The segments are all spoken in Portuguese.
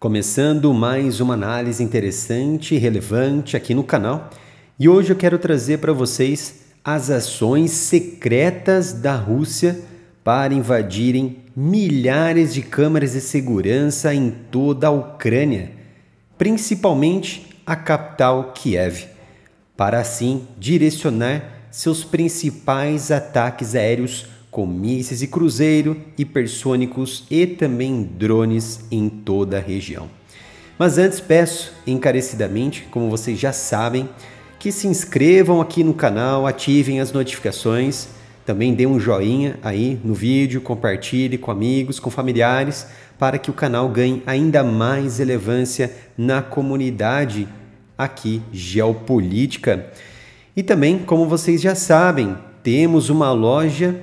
Começando mais uma análise interessante e relevante aqui no canal. E hoje eu quero trazer para vocês as ações secretas da Rússia para invadirem milhares de câmeras de segurança em toda a Ucrânia, principalmente a capital Kiev, para assim direcionar seus principais ataques aéreos com mísseis e cruzeiro, hipersônicos e também drones em toda a região. Mas antes peço encarecidamente, como vocês já sabem, que se inscrevam aqui no canal, ativem as notificações, também dê um joinha aí no vídeo, compartilhe com amigos, com familiares, para que o canal ganhe ainda mais relevância na comunidade aqui geopolítica. E também, como vocês já sabem, temos uma loja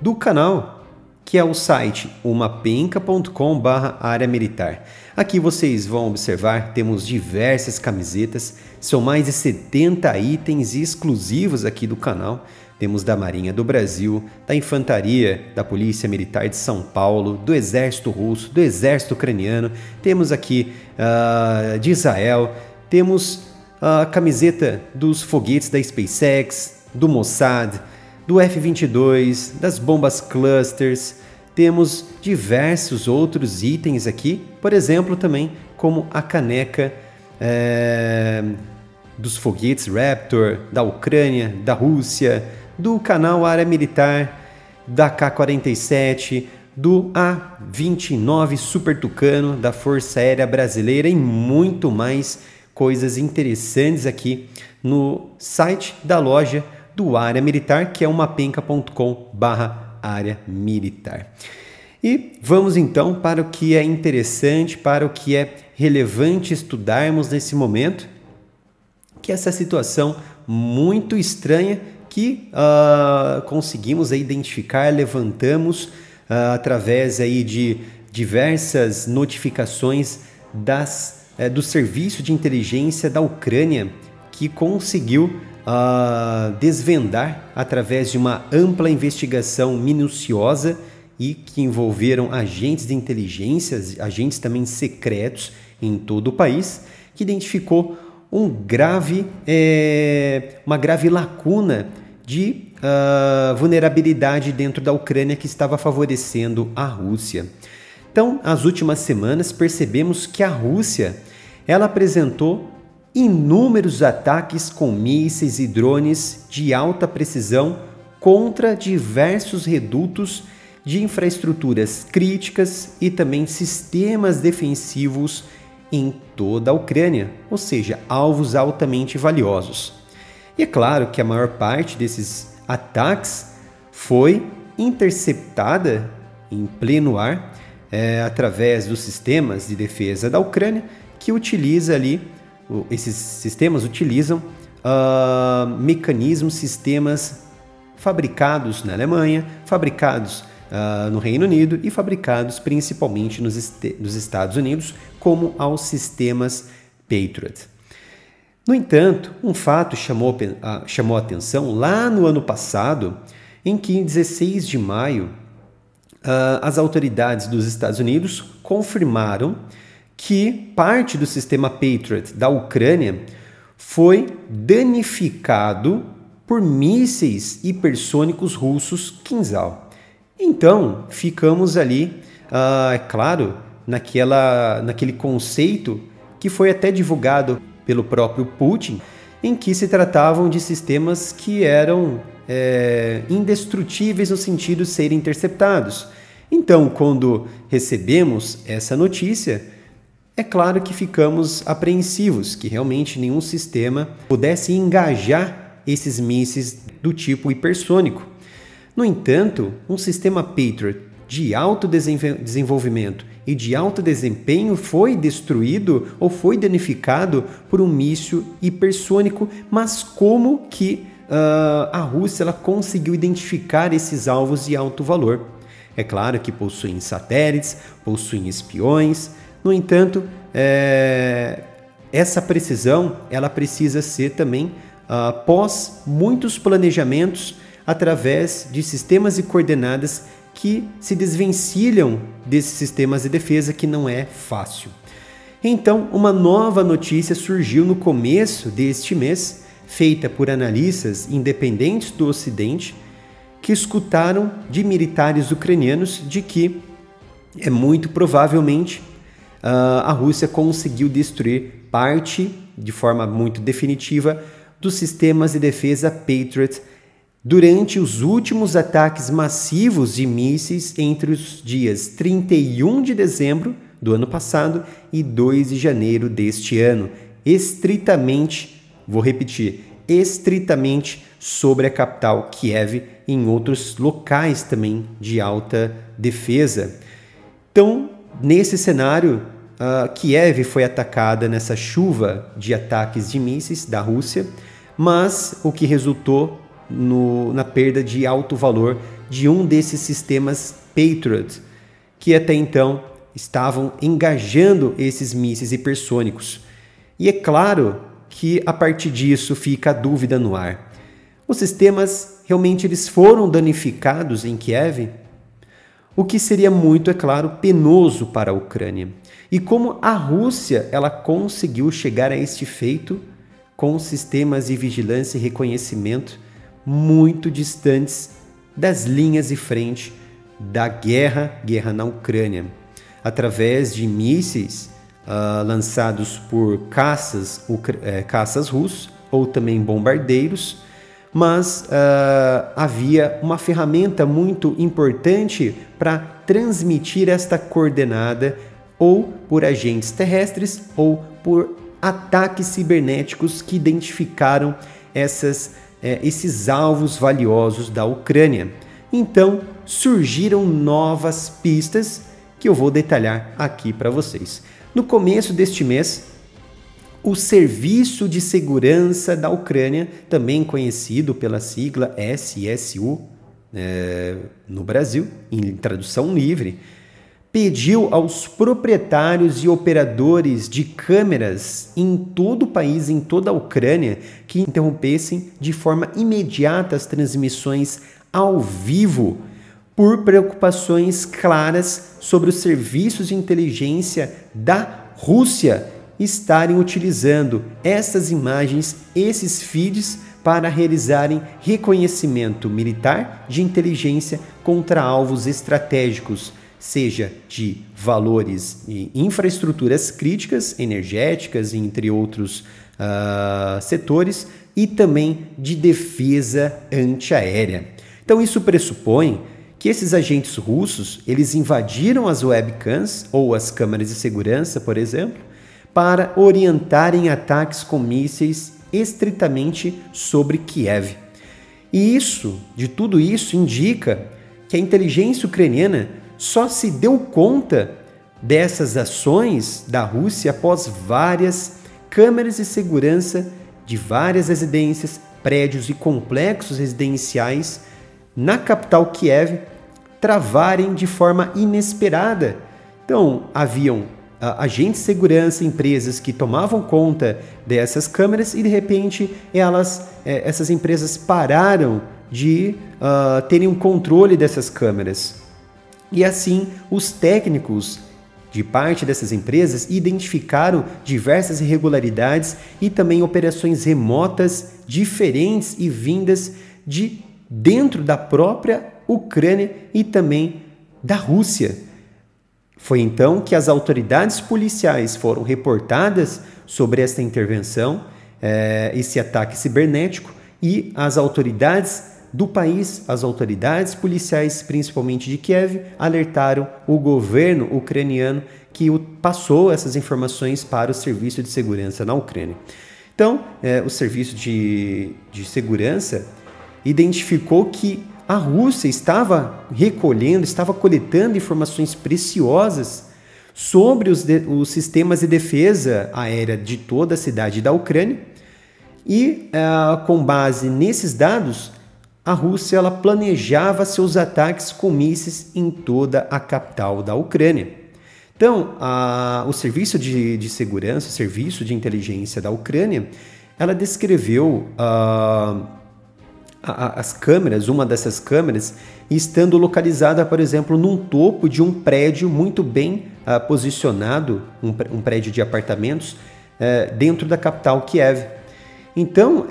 do canal, que é o site umapenca.com/área militar. Aqui vocês vão observar, temos diversas camisetas, são mais de 70 itens exclusivos aqui do canal. Temos da Marinha do Brasil, da Infantaria, da Polícia Militar de São Paulo, do Exército Russo, do Exército Ucraniano, temos aqui de Israel, temos a camiseta dos foguetes da SpaceX, do Mossad, do F-22, das bombas clusters, temos diversos outros itens aqui, por exemplo, também como a caneca dos foguetes Raptor, da Ucrânia, da Rússia, do canal Área Militar, da K-47, do A-29 Super Tucano, da Força Aérea Brasileira e muito mais coisas interessantes aqui no site da loja do Área Militar, que é umapenca.com/área militar. E vamos então para o que é interessante, para o que é relevante estudarmos nesse momento, que é essa situação muito estranha que conseguimos aí identificar, levantamos através aí de diversas notificações do Serviço de Inteligência da Ucrânia, que conseguiu desvendar através de uma ampla investigação minuciosa e que envolveram agentes de inteligência, agentes também secretos em todo o país, que identificou uma grave lacuna de vulnerabilidade dentro da Ucrânia que estava favorecendo a Rússia. Então, nas últimas semanas, percebemos que a Rússia ela apresentou inúmeros ataques com mísseis e drones de alta precisão contra diversos redutos de infraestruturas críticas e também sistemas defensivos em toda a Ucrânia, ou seja, alvos altamente valiosos. E é claro que a maior parte desses ataques foi interceptada em pleno ar através dos sistemas de defesa da Ucrânia, que utiliza ali. Esses sistemas utilizam mecanismos, sistemas fabricados na Alemanha, fabricados no Reino Unido e fabricados principalmente nos Estados Unidos, como aos sistemas Patriot. No entanto, um fato chamou a atenção lá no ano passado, em que em 16 de maio as autoridades dos Estados Unidos confirmaram que parte do sistema Patriot da Ucrânia foi danificado por mísseis hipersônicos russos Kinzhal. Então, ficamos ali, é claro, naquele conceito que foi até divulgado pelo próprio Putin, em que se tratavam de sistemas que eram indestrutíveis no sentido de serem interceptados. Então, quando recebemos essa notícia, é claro que ficamos apreensivos que realmente nenhum sistema pudesse engajar esses mísseis do tipo hipersônico. No entanto, um sistema Patriot de alto desenvolvimento e de alto desempenho foi destruído ou foi danificado por um míssil hipersônico, mas como que a Rússia ela conseguiu identificar esses alvos de alto valor? É claro que possuem satélites, possuem espiões. No entanto, essa precisão ela precisa ser também após muitos planejamentos através de sistemas e coordenadas que se desvencilham desses sistemas de defesa, que não é fácil. Então, uma nova notícia surgiu no começo deste mês, feita por analistas independentes do Ocidente, que escutaram de militares ucranianos de que muito provavelmente a Rússia conseguiu destruir parte, de forma muito definitiva, dos sistemas de defesa Patriot durante os últimos ataques massivos de mísseis entre os dias 31 de dezembro do ano passado e 2 de janeiro deste ano, estritamente, vou repetir, estritamente sobre a capital Kiev e em outros locais também de alta defesa. Então, nesse cenário, Kiev foi atacada nessa chuva de ataques de mísseis da Rússia, mas o que resultou na perda de alto valor de um desses sistemas Patriot, que até então estavam engajando esses mísseis hipersônicos. E é claro que a partir disso fica a dúvida no ar. Os sistemas realmente eles foram danificados em Kiev? O que seria muito, é claro, penoso para a Ucrânia. E como a Rússia ela conseguiu chegar a este feito com sistemas de vigilância e reconhecimento muito distantes das linhas de frente da guerra na Ucrânia, através de mísseis lançados por caças russos ou também bombardeiros, mas havia uma ferramenta muito importante para transmitir esta coordenada ou por agentes terrestres ou por ataques cibernéticos que identificaram esses alvos valiosos da Ucrânia. Então, surgiram novas pistas que eu vou detalhar aqui para vocês. No começo deste mês, o Serviço de Segurança da Ucrânia, também conhecido pela sigla SSU no Brasil, em tradução livre, pediu aos proprietários e operadores de câmeras em todo o país, em toda a Ucrânia, que interrompessem de forma imediata as transmissões ao vivo, por preocupações claras sobre os serviços de inteligência da Rússia estarem utilizando essas imagens, esses feeds, para realizarem reconhecimento militar de inteligência contra alvos estratégicos, seja de valores e infraestruturas críticas, energéticas, entre outros setores, e também de defesa antiaérea. Então isso pressupõe que esses agentes russos, eles invadiram as webcams ou as câmeras de segurança, por exemplo, para orientarem ataques com mísseis estritamente sobre Kiev. E tudo isso indica que a inteligência ucraniana só se deu conta dessas ações da Rússia após várias câmeras de segurança de várias residências, prédios e complexos residenciais na capital Kiev travarem de forma inesperada. Então, haviam agentes de segurança, empresas que tomavam conta dessas câmeras e, de repente, essas empresas pararam de terem um controle dessas câmeras. E assim, os técnicos de parte dessas empresas identificaram diversas irregularidades e também operações remotas diferentes e vindas de dentro da própria Ucrânia e também da Rússia. Foi então que as autoridades policiais foram reportadas sobre esta intervenção, esse ataque cibernético, e as autoridades do país, as autoridades policiais, principalmente de Kiev, alertaram o governo ucraniano, que passou essas informações para o Serviço de Segurança na Ucrânia. Então, o Serviço de Segurança identificou que a Rússia estava coletando informações preciosas sobre os sistemas de defesa aérea de toda a cidade da Ucrânia e, com base nesses dados, a Rússia planejava seus ataques com mísseis em toda a capital da Ucrânia. Então, o Serviço de Segurança, o Serviço de Inteligência da Ucrânia, ela descreveu as câmeras, uma dessas câmeras, estando localizada, por exemplo, num topo de um prédio muito bem posicionado um prédio de apartamentos dentro da capital Kiev. Então,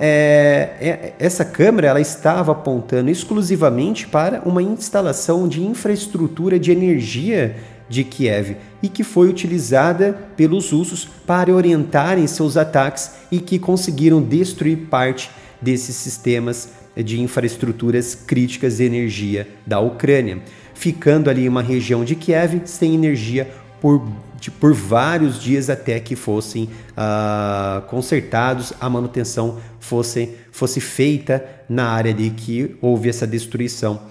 essa câmera ela estava apontando exclusivamente para uma instalação de infraestrutura de energia de Kiev e que foi utilizada pelos russos para orientarem seus ataques e que conseguiram destruir parte desses sistemas de infraestruturas críticas de energia da Ucrânia, ficando ali uma região de Kiev sem energia por vários dias até que fossem consertados, a manutenção fosse feita na área ali que houve essa destruição.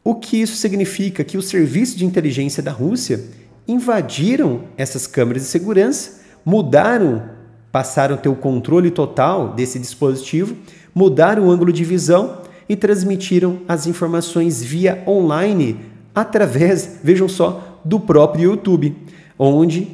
O que isso significa? Que os serviços de inteligência da Rússia invadiram essas câmeras de segurança, passaram a ter o controle total desse dispositivo, mudaram o ângulo de visão e transmitiram as informações via online através, vejam só, do próprio YouTube, onde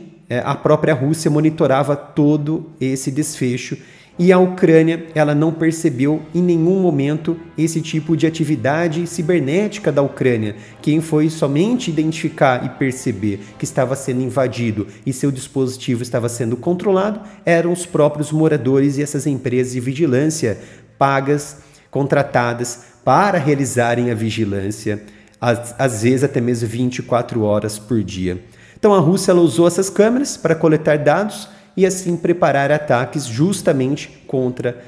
a própria Rússia monitorava todo esse desfecho e a Ucrânia ela não percebeu em nenhum momento esse tipo de atividade cibernética da Ucrânia. Quem foi somente identificar e perceber que estava sendo invadido e seu dispositivo estava sendo controlado eram os próprios moradores e essas empresas de vigilância pagas, contratadas para realizarem a vigilância, às vezes até mesmo 24 horas por dia. Então a Rússia ela usou essas câmeras para coletar dados e assim preparar ataques justamente contra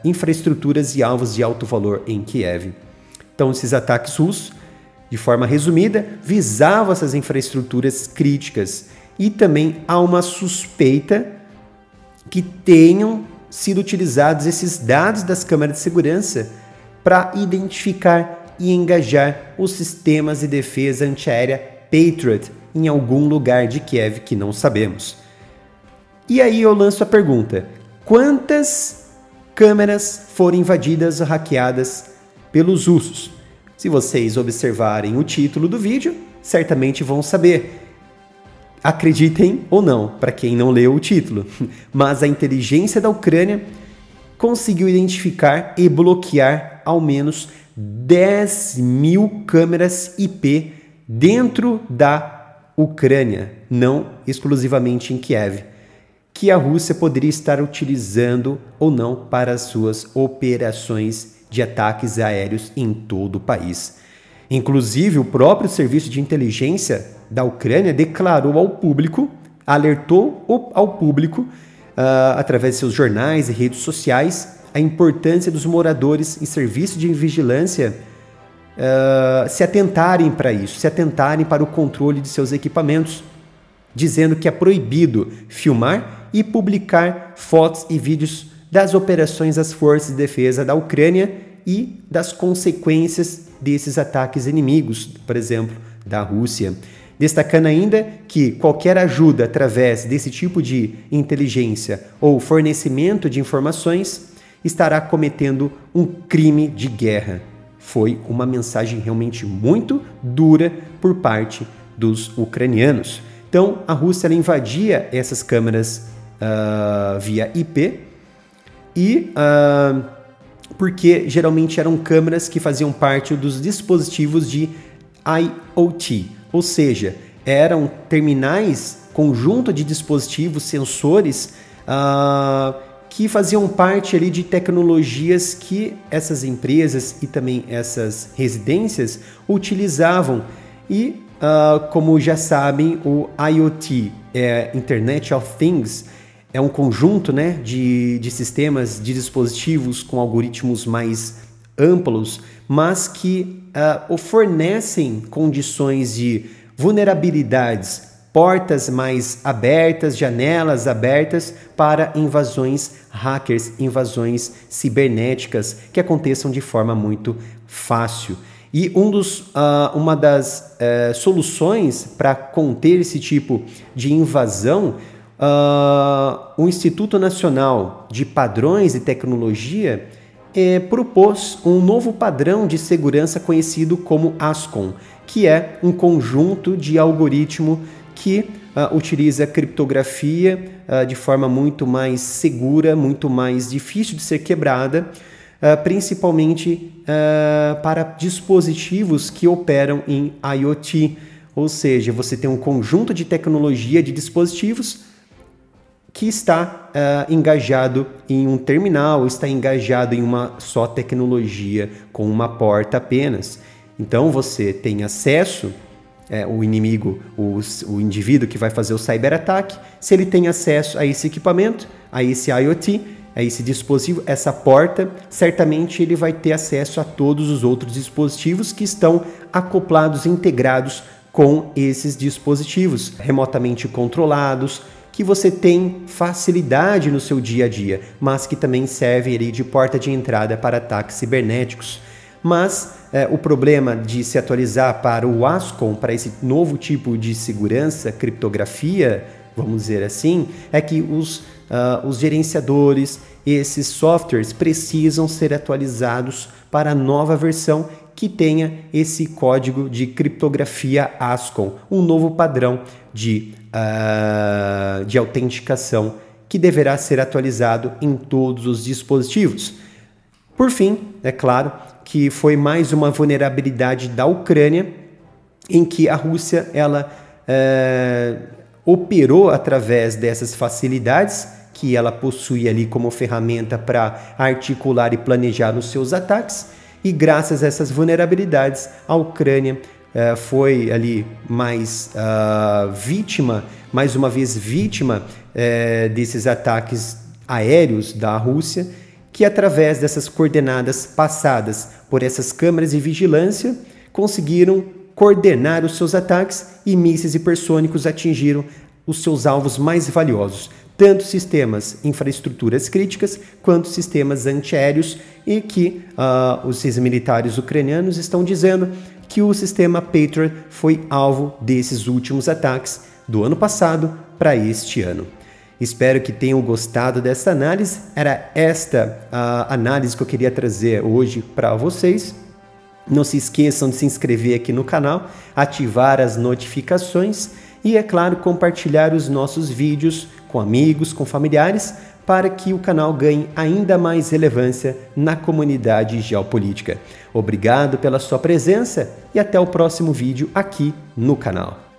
infraestruturas e alvos de alto valor em Kiev. Então esses ataques russos, de forma resumida, visavam essas infraestruturas críticas e também há uma suspeita que tenham sido utilizados esses dados das câmeras de segurança para identificar e engajar os sistemas de defesa antiaérea Patriot em algum lugar de Kiev que não sabemos. E aí eu lanço a pergunta: quantas câmeras foram invadidas ou hackeadas pelos russos? Se vocês observarem o título do vídeo, certamente vão saber. Acreditem ou não, para quem não leu o título, mas a inteligência da Ucrânia conseguiu identificar e bloquear ao menos 10.000 câmeras IP dentro da Ucrânia, não exclusivamente em Kiev, que a Rússia poderia estar utilizando ou não para as suas operações de ataques aéreos em todo o país. Inclusive, o próprio serviço de inteligência da Ucrânia declarou ao público, alertou ao público, através de seus jornais e redes sociais, a importância dos moradores em serviço de vigilância se atentarem para isso, se atentarem para o controle de seus equipamentos, dizendo que é proibido filmar e publicar fotos e vídeos das operações das forças de defesa da Ucrânia e das consequências desses ataques inimigos, por exemplo, da Rússia. Destacando ainda que qualquer ajuda através desse tipo de inteligência ou fornecimento de informações estará cometendo um crime de guerra. Foi uma mensagem realmente muito dura por parte dos ucranianos. Então, a Rússia ela invadia essas câmeras via IP e porque geralmente eram câmeras que faziam parte dos dispositivos de IoT, ou seja, eram terminais, conjunto de dispositivos, sensores que faziam parte ali de tecnologias que essas empresas e também essas residências utilizavam. E, como já sabem, o IoT, Internet of Things, é um conjunto, né, de sistemas, de dispositivos com algoritmos mais amplos, mas que fornecem condições de vulnerabilidades, portas mais abertas, janelas abertas para invasões hackers, invasões cibernéticas que aconteçam de forma muito fácil. E uma das soluções para conter esse tipo de invasão, o Instituto Nacional de Padrões e Tecnologia propôs um novo padrão de segurança conhecido como ASCOM, que é um conjunto de algoritmo que utiliza criptografia de forma muito mais segura, muito mais difícil de ser quebrada, principalmente para dispositivos que operam em IoT, ou seja, você tem um conjunto de tecnologia de dispositivos que está engajado em um terminal, está engajado em uma só tecnologia, com uma porta apenas. Então você tem acesso, o inimigo, o indivíduo que vai fazer o cyberataque, se ele tem acesso a esse equipamento, a esse IoT, a esse dispositivo, essa porta, certamente ele vai ter acesso a todos os outros dispositivos que estão acoplados, integrados com esses dispositivos, remotamente controlados, que você tem facilidade no seu dia a dia, mas que também serve ali de porta de entrada para ataques cibernéticos. Mas o problema de se atualizar para o ASCOM, para esse novo tipo de segurança, criptografia, vamos dizer assim, é que os gerenciadores, esses softwares precisam ser atualizados para a nova versão que tenha esse código de criptografia ASCOM, um novo padrão de autenticação que deverá ser atualizado em todos os dispositivos. Por fim, é claro que foi mais uma vulnerabilidade da Ucrânia em que a Rússia ela operou através dessas facilidades que ela possui ali como ferramenta para articular e planejar os seus ataques, e graças a essas vulnerabilidades a Ucrânia foi ali mais uma vez vítima desses ataques aéreos da Rússia, que através dessas coordenadas passadas por essas câmeras de vigilância conseguiram coordenar os seus ataques, e mísseis hipersônicos atingiram os seus alvos mais valiosos, tanto sistemas infraestruturas críticas quanto sistemas antiaéreos, e que os militares ucranianos estão dizendo que o sistema Patriot foi alvo desses últimos ataques do ano passado para este ano. Espero que tenham gostado dessa análise. Era esta a análise que eu queria trazer hoje para vocês. Não se esqueçam de se inscrever aqui no canal, ativar as notificações e, é claro, compartilhar os nossos vídeos com amigos, com familiares, para que o canal ganhe ainda mais relevância na comunidade geopolítica. Obrigado pela sua presença e até o próximo vídeo aqui no canal.